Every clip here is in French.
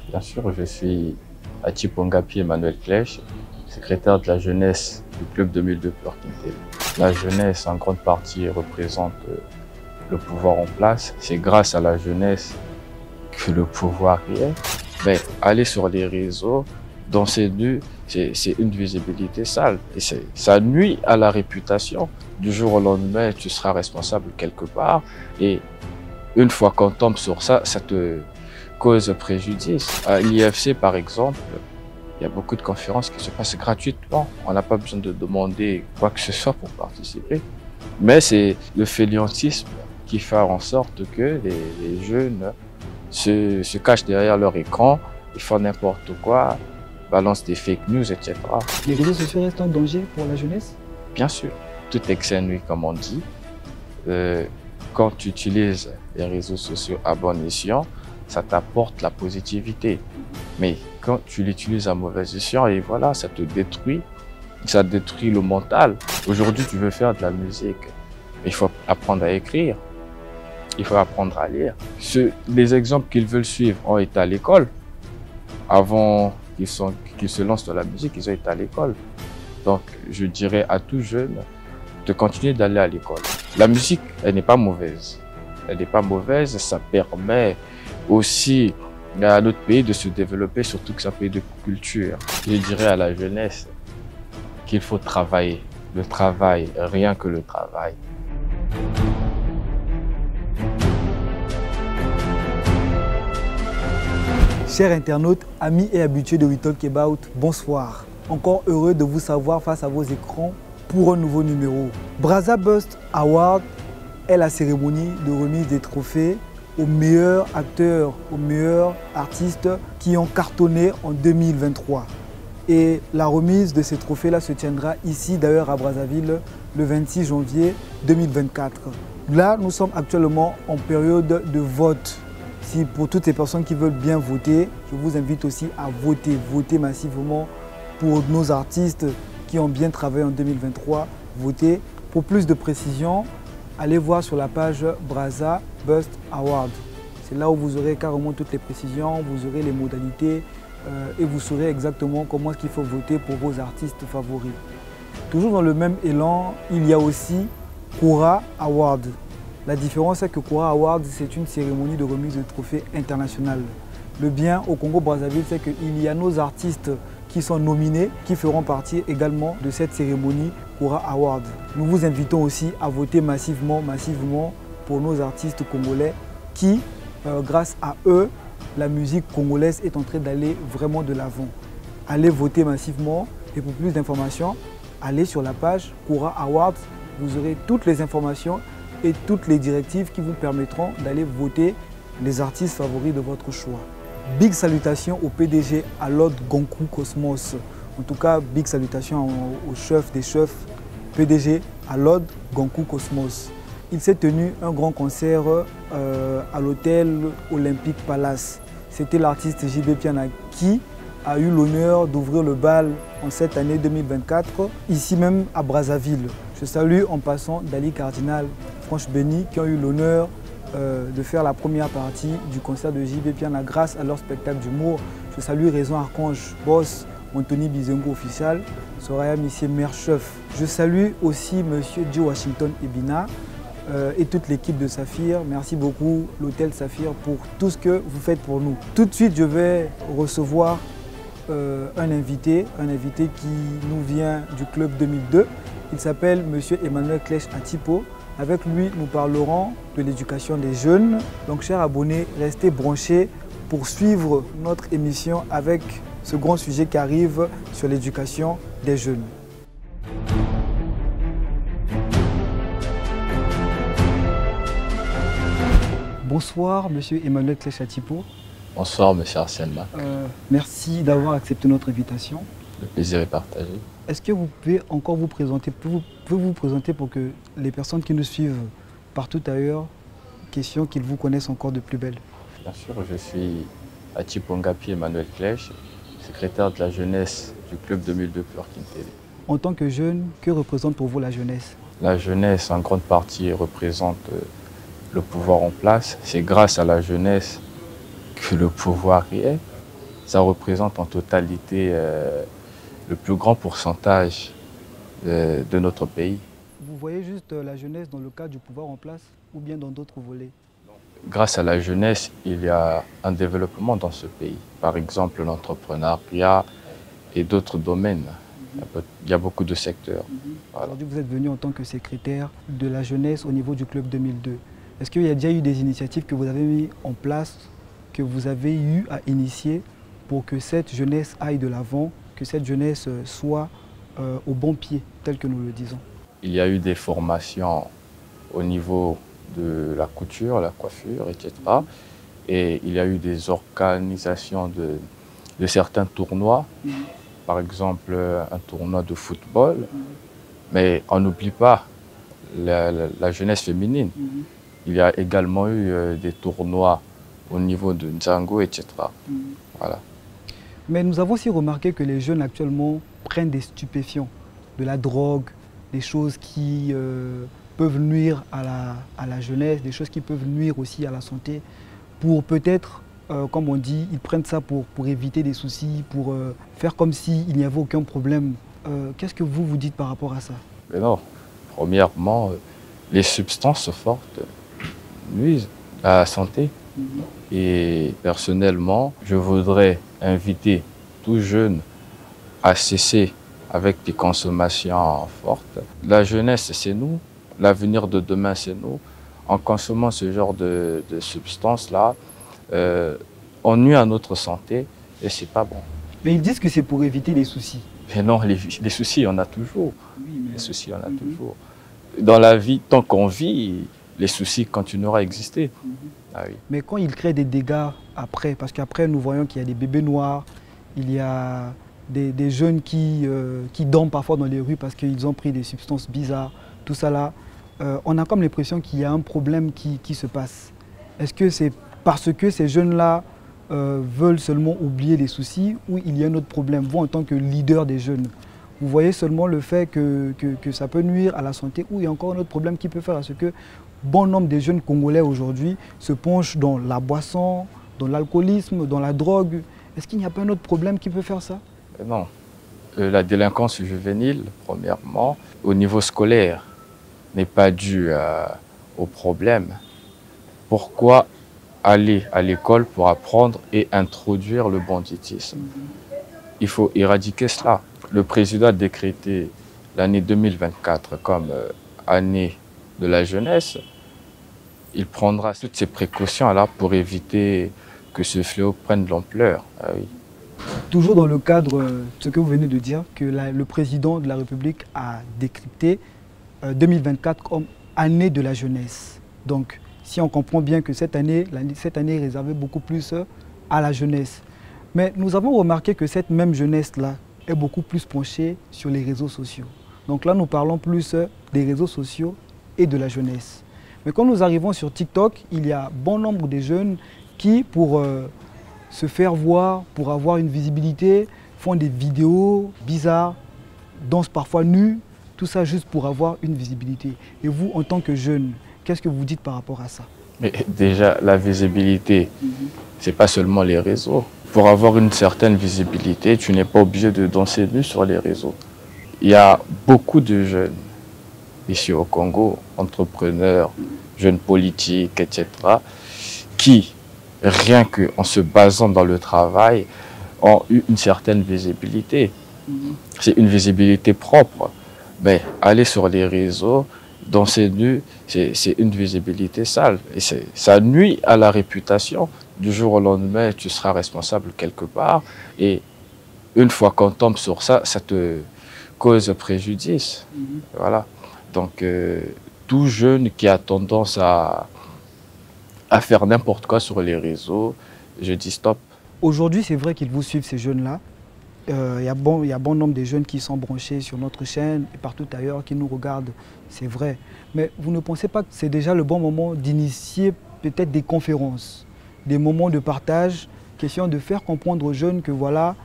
Bien sûr, je suis Atipongapi Emmanuel Clèche, secrétaire de la jeunesse du club 2002 Purkintel. La jeunesse, en grande partie, représente le pouvoir en place. C'est grâce à la jeunesse que le pouvoir y est. Mais aller sur les réseaux, dans ces nus, c'est une visibilité sale. Et ça nuit à la réputation. Du jour au lendemain, tu seras responsable quelque part. Et une fois qu'on tombe sur ça, ça te cause préjudice. À l'IFC, par exemple, il y a beaucoup de conférences qui se passent gratuitement. On n'a pas besoin de demander quoi que ce soit pour participer. Mais c'est le fainéantisme qui fait en sorte que les jeunes se cachent derrière leur écran, ils font n'importe quoi, balancent des fake news, etc. Les réseaux sociaux restent un danger pour la jeunesse? Bien sûr, tout excès nuit, comme on dit. Quand tu utilises les réseaux sociaux à bon escient, ça t'apporte la positivité. Mais quand tu l'utilises à mauvais escient, et voilà, ça te détruit, ça détruit le mental. Aujourd'hui, tu veux faire de la musique, il faut apprendre à écrire, il faut apprendre à lire. Les exemples qu'ils veulent suivre ont été à l'école. Avant qu'ils se lancent dans la musique, ils ont été à l'école. Donc, je dirais à tout jeune de continuer d'aller à l'école. La musique, elle n'est pas mauvaise. Elle n'est pas mauvaise, ça permet aussi à notre pays de se développer, surtout que c'est un pays de culture. Je dirais à la jeunesse qu'il faut travailler. Le travail, rien que le travail. Chers internautes, amis et habitués de We Talk About, bonsoir. Encore heureux de vous savoir face à vos écrans pour un nouveau numéro. Brazza Bust Award est la cérémonie de remise des trophées aux meilleurs acteurs, aux meilleurs artistes qui ont cartonné en 2023. Et la remise de ces trophées-là se tiendra ici d'ailleurs à Brazzaville le 26 janvier 2024. Là, nous sommes actuellement en période de vote. Si pour toutes les personnes qui veulent bien voter, je vous invite aussi à voter massivement pour nos artistes qui ont bien travaillé en 2023. Votez. Pour plus de précisions, allez voir sur la page Brazza Bust Award. C'est là où vous aurez carrément toutes les précisions, vous aurez les modalités et vous saurez exactement comment est-ce qu'il faut voter pour vos artistes favoris. Toujours dans le même élan, il y a aussi Kora Award. La différence est que Kora Award, c'est une cérémonie de remise de trophées internationale. Le bien au Congo-Brazzaville, c'est qu'il y a nos artistes qui sont nominés, qui feront partie également de cette cérémonie Kora Award. Nous vous invitons aussi à voter massivement pour nos artistes congolais qui, grâce à eux, la musique congolaise est en train d'aller vraiment de l'avant. Allez voter massivement et pour plus d'informations, allez sur la page Kora Award. Vous aurez toutes les informations et toutes les directives qui vous permettront d'aller voter les artistes favoris de votre choix. Big salutations au PDG Alod Gonkou Cosmos. En tout cas, big salutations au chef des chefs, PDG Alod Gonkou Cosmos. Il s'est tenu un grand concert à l'hôtel Olympique Palace. C'était l'artiste JB Piana qui a eu l'honneur d'ouvrir le bal en cette année 2024, ici même à Brazzaville. Je salue en passant Dali Cardinal, Franche Béni, qui ont eu l'honneur de faire la première partie du concert de JB Piana grâce à leur spectacle d'humour. Je salue Raison Archange, Boss, Anthony Bizengo officiel, Soraya Missier, maire chef. Je salue aussi Monsieur Joe Washington Ebina et toute l'équipe de Saphir. Merci beaucoup l'hôtel Saphir pour tout ce que vous faites pour nous. Tout de suite, je vais recevoir un invité qui nous vient du club 2002. Il s'appelle Monsieur Emmanuel Clèche Atipo. Avec lui, nous parlerons de l'éducation des jeunes. Donc, chers abonnés, restez branchés pour suivre notre émission avec ce grand sujet qui arrive sur l'éducation des jeunes. Bonsoir, Monsieur Emmanuel Clèche Atipo. Bonsoir, monsieur Arsène Mac. Merci d'avoir accepté notre invitation. Le plaisir est partagé. Est-ce que vous pouvez encore vous présenter, vous présenter pour que les personnes qui nous suivent partout ailleurs, question qu'ils vous connaissent encore de plus belle? Bien sûr, je suis Atipongapi Emmanuel Clèche, secrétaire de la jeunesse du club 2002 Purkintel. En tant que jeune, que représente pour vous la jeunesse? La jeunesse, en grande partie, représente le pouvoir en place. C'est grâce à la jeunesse que le pouvoir y est. ça représente en totalité le plus grand pourcentage de notre pays. Vous voyez juste la jeunesse dans le cadre du pouvoir en place ou bien dans d'autres volets? Grâce à la jeunesse, il y a un développement dans ce pays. Par exemple, l'entrepreneuriat et d'autres domaines. Il y a beaucoup de secteurs. Voilà. Aujourd'hui, vous êtes venu en tant que secrétaire de la jeunesse au niveau du club 2002. Est-ce qu'il y a déjà eu des initiatives que vous avez mises en place, que vous avez eu à initier pour que cette jeunesse aille de l'avant, que cette jeunesse soit au bon pied, tel que nous le disons? Il y a eu des formations au niveau de la couture, la coiffure, etc. Et il y a eu des organisations de certains tournois, par exemple un tournoi de football. Mais on n'oublie pas la jeunesse féminine. Il y a également eu des tournois au niveau de Nzango, etc. Voilà. Mais nous avons aussi remarqué que les jeunes actuellement prennent des stupéfiants, de la drogue, des choses qui peuvent nuire à la jeunesse, des choses qui peuvent nuire aussi à la santé, pour peut-être, comme on dit, ils prennent ça pour éviter des soucis, pour faire comme s'il n'y avait aucun problème. Qu'est-ce que vous dites par rapport à ça? Mais non, premièrement, les substances fortes nuisent à la santé. Et personnellement, je voudrais inviter tout jeune à cesser avec des consommations fortes. La jeunesse, c'est nous. L'avenir de demain, c'est nous. En consommant ce genre de substances-là, on nuit à notre santé et c'est pas bon. Mais ils disent que c'est pour éviter les soucis. Mais non, les soucis, on a toujours. Oui, mais... Les soucis, on a toujours. Dans la vie, tant qu'on vit, les soucis continueront à exister. Ah oui. Mais quand ils créent des dégâts après, parce qu'après nous voyons qu'il y a des bébés noirs, il y a des jeunes qui dorment parfois dans les rues parce qu'ils ont pris des substances bizarres, tout ça là, on a comme l'impression qu'il y a un problème qui se passe. Est-ce que c'est parce que ces jeunes-là veulent seulement oublier les soucis ou il y a un autre problème? Vous, en tant que leader des jeunes, vous voyez seulement le fait que ça peut nuire à la santé ou il y a encore un autre problème qui peut faire à ce que bon nombre des jeunes Congolais aujourd'hui se penchent dans la boisson, dans l'alcoolisme, dans la drogue? Est-ce qu'il n'y a pas un autre problème qui peut faire ça? Non. La délinquance juvénile, premièrement, au niveau scolaire, n'est pas due au problème. Pourquoi aller à l'école pour apprendre et introduire le banditisme? Il faut éradiquer cela. Le président a décrété l'année 2024 comme année de la jeunesse. Il prendra toutes ces précautions-là pour éviter que ce fléau prenne de l'ampleur. Ah oui. Toujours dans le cadre de ce que vous venez de dire, que le président de la République a décrypté 2024 comme année de la jeunesse. Donc, si on comprend bien que cette année est réservée beaucoup plus à la jeunesse. Mais nous avons remarqué que cette même jeunesse-là est beaucoup plus penchée sur les réseaux sociaux. Donc là, nous parlons plus des réseaux sociaux et de la jeunesse. Mais quand nous arrivons sur TikTok, il y a bon nombre de jeunes qui, pour se faire voir, pour avoir une visibilité, font des vidéos bizarres, dansent parfois nus, tout ça juste pour avoir une visibilité. Et vous, en tant que jeune, qu'est-ce que vous dites par rapport à ça? Mais déjà, la visibilité, c'est pas seulement les réseaux. Pour avoir une certaine visibilité, tu n'es pas obligé de danser nu sur les réseaux. Il y a beaucoup de jeunes ici au Congo, entrepreneurs, jeunes politiques, etc., qui, rien qu'en se basant dans le travail, ont eu une certaine visibilité. C'est une visibilité propre. Mais aller sur les réseaux, danser nu, c'est une visibilité sale. Et ça nuit à la réputation. Du jour au lendemain, tu seras responsable quelque part. Et une fois qu'on tombe sur ça, ça te cause préjudice. Voilà. Donc, tout jeune qui a tendance à faire n'importe quoi sur les réseaux, je dis stop. Aujourd'hui, c'est vrai qu'ils vous suivent, ces jeunes-là. Il y a bon nombre de jeunes qui sont branchés sur notre chaîne et partout ailleurs qui nous regardent, c'est vrai. Mais vous ne pensez pas que c'est déjà le bon moment d'initier peut-être des conférences, des moments de partage, question de faire comprendre aux jeunes que voilà,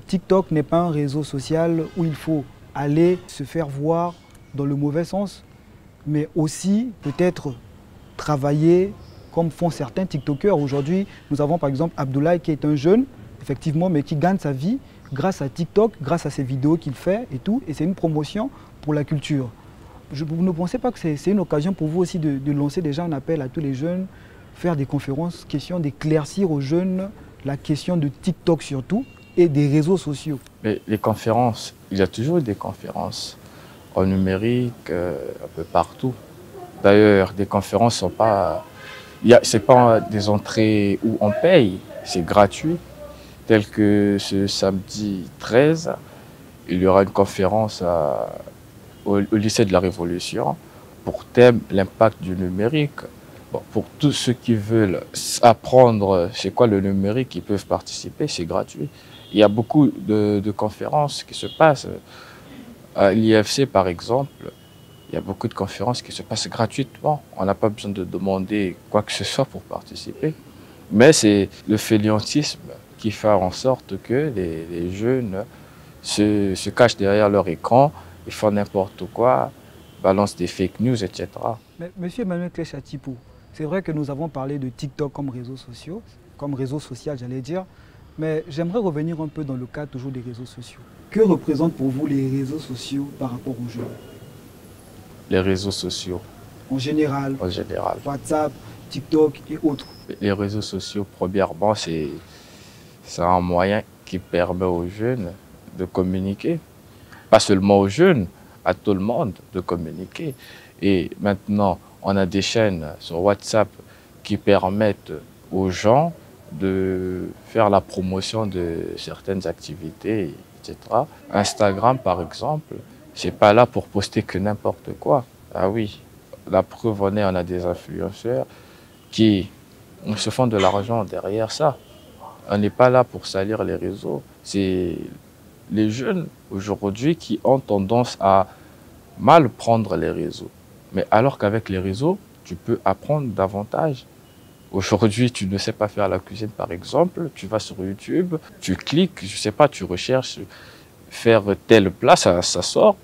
TikTok n'est pas un réseau social où il faut aller se faire voir dans le mauvais sens, mais aussi peut-être travailler comme font certains TikTokers. Aujourd'hui, nous avons par exemple Abdoulaye qui est un jeune effectivement, mais qui gagne sa vie grâce à TikTok, grâce à ses vidéos qu'il fait et tout. Et c'est une promotion pour la culture. Vous ne pensez pas que c'est une occasion pour vous aussi de lancer déjà un appel à tous les jeunes, faire des conférences, question d'éclaircir aux jeunes la question de TikTok surtout et des réseaux sociaux? Mais les conférences, il y a toujours eu des conférences en numérique, un peu partout. D'ailleurs, des conférences sont pas... C'est pas des entrées où on paye, c'est gratuit. Tel que ce samedi 13, il y aura une conférence au lycée de la Révolution pour thème l'impact du numérique. Bon, pour tous ceux qui veulent apprendre c'est quoi le numérique, ils peuvent participer, c'est gratuit. Il y a beaucoup de conférences qui se passent. À l'IFC, par exemple, il y a beaucoup de conférences qui se passent gratuitement. On n'a pas besoin de demander quoi que ce soit pour participer. Mais c'est le fainéantisme qui fait en sorte que les jeunes se cachent derrière leur écran, ils font n'importe quoi, balancent des fake news, etc. Mais Monsieur Emmanuel Clèche Atipou, c'est vrai que nous avons parlé de TikTok comme réseau social, j'allais dire, mais j'aimerais revenir un peu dans le cadre toujours des réseaux sociaux. Que représentent pour vous les réseaux sociaux par rapport aux jeunes? Les réseaux sociaux. En général. En général. WhatsApp, TikTok et autres. Les réseaux sociaux, premièrement, c'est un moyen qui permet aux jeunes de communiquer. Pas seulement aux jeunes, à tout le monde de communiquer. Et maintenant, on a des chaînes sur WhatsApp qui permettent aux gens de faire la promotion de certaines activités, etc. Instagram, par exemple, c'est pas là pour poster que n'importe quoi. Ah oui, la preuve en est, on a des influenceurs qui se font de l'argent derrière ça. On n'est pas là pour salir les réseaux. C'est les jeunes aujourd'hui qui ont tendance à mal prendre les réseaux. Mais alors qu'avec les réseaux, tu peux apprendre davantage. Aujourd'hui, tu ne sais pas faire la cuisine, par exemple, tu vas sur YouTube, tu cliques, je sais pas, tu recherches faire tel plat, ça sort,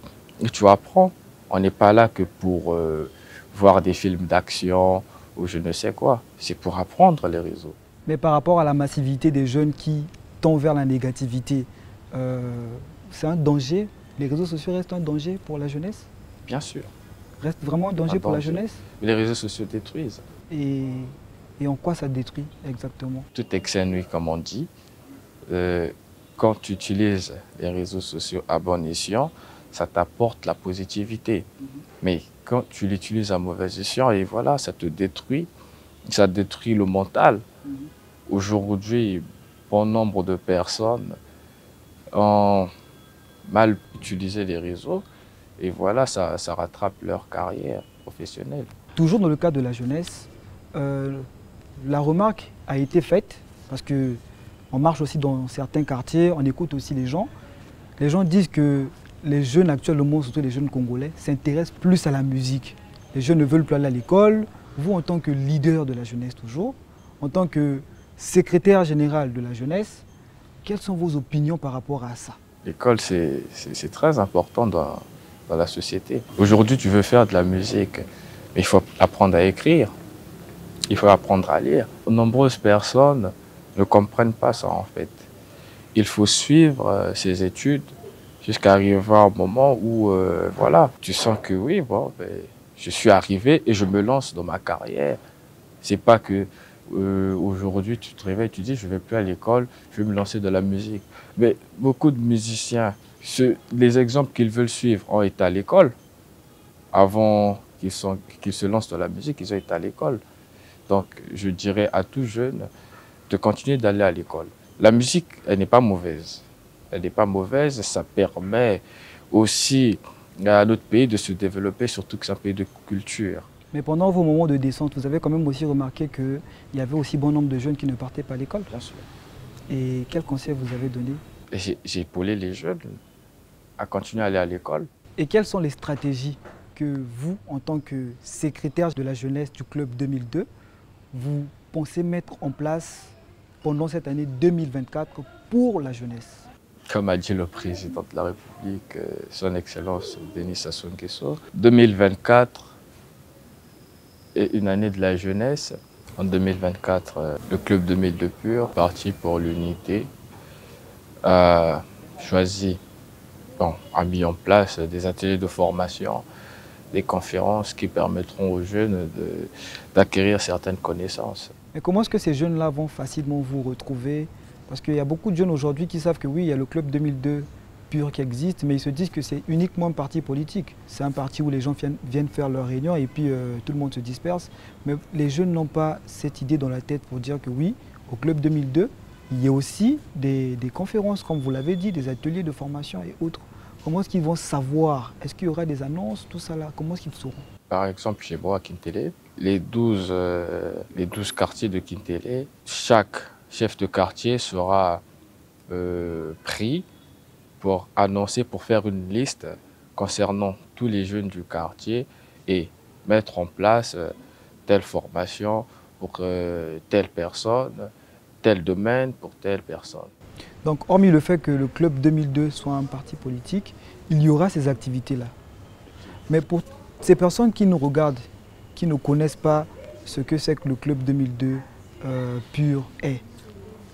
et tu apprends. On n'est pas là que pour voir des films d'action ou je ne sais quoi. C'est pour apprendre les réseaux. Mais par rapport à la massivité des jeunes qui tendent vers la négativité, c'est un danger? Les réseaux sociaux restent un danger pour la jeunesse? Bien sûr. Reste vraiment un danger pour la jeunesse? Mais les réseaux sociaux détruisent. Et en quoi ça détruit exactement? Tout excès nuit, comme on dit. Quand tu utilises les réseaux sociaux à bon escient, ça t'apporte la positivité. Mais quand tu l'utilises à mauvais escient, et voilà, ça te détruit. Ça détruit le mental. Aujourd'hui, bon nombre de personnes ont mal utilisé les réseaux et voilà, ça rattrape leur carrière professionnelle. Toujours dans le cas de la jeunesse, la remarque a été faite parce qu'on marche aussi dans certains quartiers, on écoute aussi les gens. Les gens disent que les jeunes actuellement, surtout les jeunes congolais, s'intéressent plus à la musique. Les jeunes ne veulent plus aller à l'école. Vous, en tant que leader de la jeunesse toujours, en tant que secrétaire général de la jeunesse, quelles sont vos opinions par rapport à ça? L'école, c'est très important dans la société. Aujourd'hui, tu veux faire de la musique, mais il faut apprendre à écrire, il faut apprendre à lire. Nombreuses personnes ne comprennent pas ça en fait. Il faut suivre ses études jusqu'à arriver à un moment où, voilà, tu sens que oui, bon, ben, je suis arrivé et je me lance dans ma carrière. C'est pas que aujourd'hui tu te réveilles, tu dis je vais plus à l'école, je vais me lancer dans la musique. Mais beaucoup de musiciens, les exemples qu'ils veulent suivre ont été à l'école. Avant qu'ils se lancent dans la musique, ils ont été à l'école. Donc je dirais à tout jeune de continuer d'aller à l'école. La musique, elle n'est pas mauvaise. Elle n'est pas mauvaise, ça permet aussi à notre pays de se développer, surtout que c'est un pays de culture. Mais pendant vos moments de descente, vous avez quand même aussi remarqué qu'il y avait aussi bon nombre de jeunes qui ne partaient pas à l'école? Bien sûr. Et quel conseil vous avez donné? J'ai épaulé les jeunes à continuer à aller à l'école. Et quelles sont les stratégies que vous, en tant que secrétaire de la jeunesse du club 2002, vous pensez mettre en place pendant cette année 2024 pour la jeunesse? Comme a dit le président de la République, son Excellence Denis Sassou Nguesso, 2024 est une année de la jeunesse. En 2024, le club 2002 Pur, parti pour l'unité, a choisi, bon, a mis en place des ateliers de formation, des conférences qui permettront aux jeunes d'acquérir certaines connaissances. Mais comment est-ce que ces jeunes-là vont facilement vous retrouver? Parce qu'il y a beaucoup de jeunes aujourd'hui qui savent que oui, il y a le Club 2002 pur qui existe, mais ils se disent que c'est uniquement un parti politique. C'est un parti où les gens viennent faire leurs réunions et puis tout le monde se disperse. Mais les jeunes n'ont pas cette idée dans la tête pour dire que oui, au Club 2002, il y a aussi des conférences, comme vous l'avez dit, des ateliers de formation et autres. Comment est-ce qu'ils vont savoir? Est-ce qu'il y aura des annonces, tout ça là? Comment est-ce qu'ils sauront? Par exemple, chez moi à Kintélé, les 12 quartiers de Kintélé, chaque chef de quartier sera pris pour annoncer, pour faire une liste concernant tous les jeunes du quartier et mettre en place telle formation pour telle personne, tel domaine pour telle personne. Donc, hormis le fait que le Club 2002 soit un parti politique, il y aura ces activités-là. Mais pour ces personnes qui nous regardent, qui ne connaissent pas ce que c'est que le Club 2002 pur est,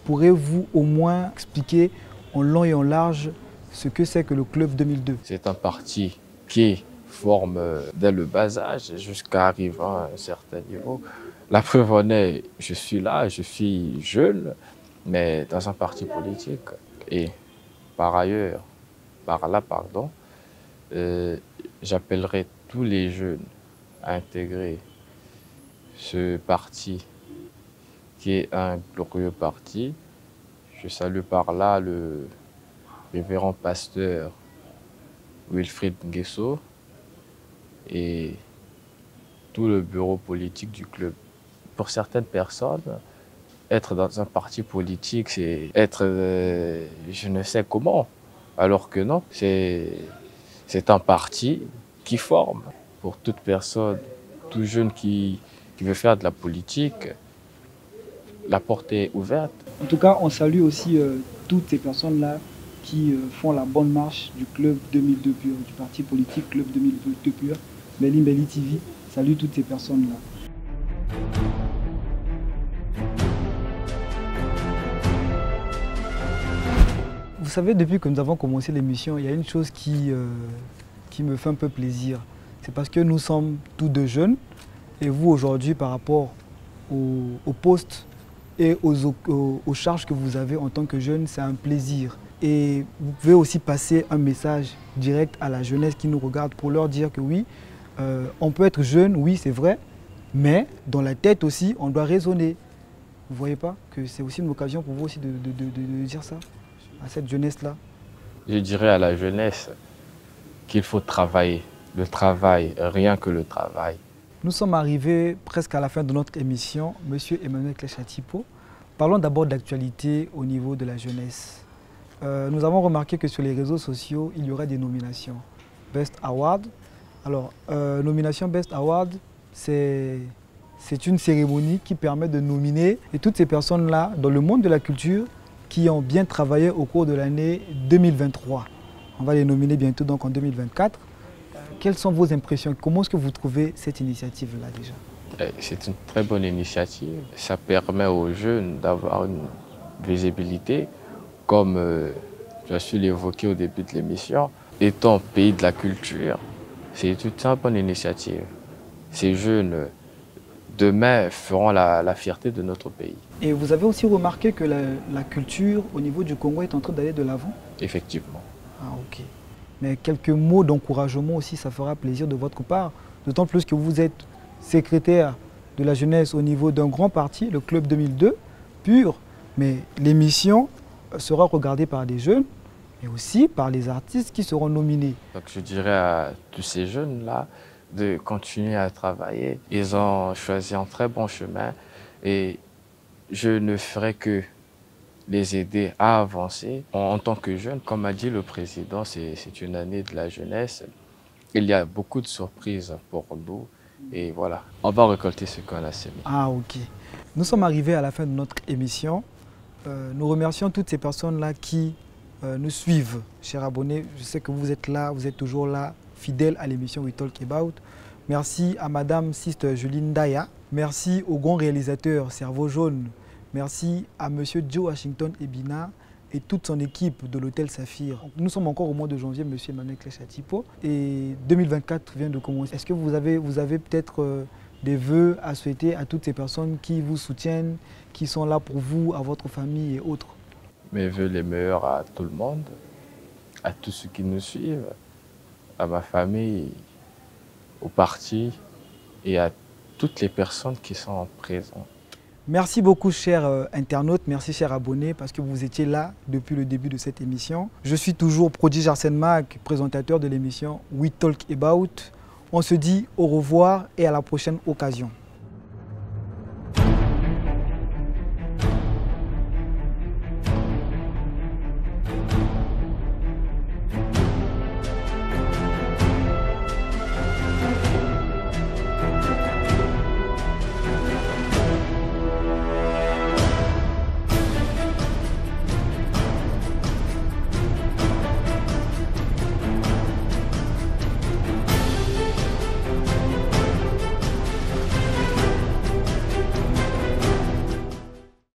pourrez-vous au moins expliquer en long et en large ce que c'est que le Club 2002? C'est un parti qui forme dès le bas âge jusqu'à arriver à un certain niveau. La preuve en est, je suis là, je suis jeune, mais dans un parti politique. Et par ailleurs, par là, pardon, j'appellerai tous les jeunes à intégrer ce parti qui est un glorieux parti. Je salue par là le révérend pasteur Wilfried Nguesso et tout le bureau politique du club. Pour certaines personnes, être dans un parti politique, c'est être je ne sais comment, alors que non, c'est un parti qui forme. Pour toute personne, tout jeune qui veut faire de la politique, la porte est ouverte. En tout cas, on salue aussi toutes ces personnes-là qui font la bonne marche du Club 2002 pur, du parti politique Club 2002 pur. Mbeli Mbeli TV salue toutes ces personnes-là. Vous savez, depuis que nous avons commencé l'émission, il y a une chose qui me fait un peu plaisir. C'est parce que nous sommes tous deux jeunes et vous aujourd'hui par rapport au poste et aux charges que vous avez en tant que jeune, c'est un plaisir. Et vous pouvez aussi passer un message direct à la jeunesse qui nous regarde pour leur dire que oui, on peut être jeune, oui c'est vrai, mais dans la tête aussi, on doit raisonner. Vous ne voyez pas que c'est aussi une occasion pour vous aussi de dire ça à cette jeunesse-là? Je dirais à la jeunesse qu'il faut travailler. Le travail, rien que le travail. Nous sommes arrivés presque à la fin de notre émission. Monsieur Emmanuel Cléchatipo, parlons d'abord d'actualité au niveau de la jeunesse. Nous avons remarqué que sur les réseaux sociaux, il y aurait des nominations. Best Award. Alors, nomination Best Award, c'est une cérémonie qui permet de nominer et toutes ces personnes-là dans le monde de la culture qui ont bien travaillé au cours de l'année 2023. On va les nominer bientôt donc en 2024. Quelles sont vos impressions? Comment est-ce que vous trouvez cette initiative-là déjà? C'est une très bonne initiative. Ça permet aux jeunes d'avoir une visibilité, comme tu as su l'évoquer au début de l'émission. Étant pays de la culture, c'est une très bonne initiative. Ces jeunes, demain, feront la fierté de notre pays. Et vous avez aussi remarqué que la culture au niveau du Congo est en train d'aller de l'avant? Effectivement. Ah ok. Mais quelques mots d'encouragement aussi, ça fera plaisir de votre part. D'autant plus que vous êtes secrétaire de la jeunesse au niveau d'un grand parti, le Club 2002, pur. Mais l'émission sera regardée par des jeunes, mais aussi par les artistes qui seront nominés. Donc je dirais à tous ces jeunes-là de continuer à travailler. Ils ont choisi un très bon chemin et je ne ferai que les aider à avancer. En tant que jeune, comme a dit le président, c'est une année de la jeunesse. Il y a beaucoup de surprises pour nous et voilà, on va récolter ce qu'on a semé. Ah ok. Nous sommes arrivés à la fin de notre émission. Nous remercions toutes ces personnes-là qui nous suivent, chers abonnés. Je sais que vous êtes là, vous êtes toujours là, fidèles à l'émission We Talk About. Merci à Madame Sister Juline Daya. Merci au grand réalisateur Cerveau Jaune. Merci à Monsieur Joe Washington Ebina. et toute son équipe de l'hôtel Saphir. Nous sommes encore au mois de janvier, M. Emmanuel Clèche Atipo, et 2024 vient de commencer. Est-ce que vous avez peut-être des vœux à souhaiter à toutes ces personnes qui vous soutiennent, qui sont là pour vous, à votre famille et autres? Mes vœux les meilleurs à tout le monde, à tous ceux qui nous suivent, à ma famille, au parti et à toutes les personnes qui sont présentes. Merci beaucoup, chers internautes, merci, chers abonnés, parce que vous étiez là depuis le début de cette émission. Je suis toujours Prodige Arsène Mac, présentateur de l'émission We Talk About. On se dit au revoir et à la prochaine occasion.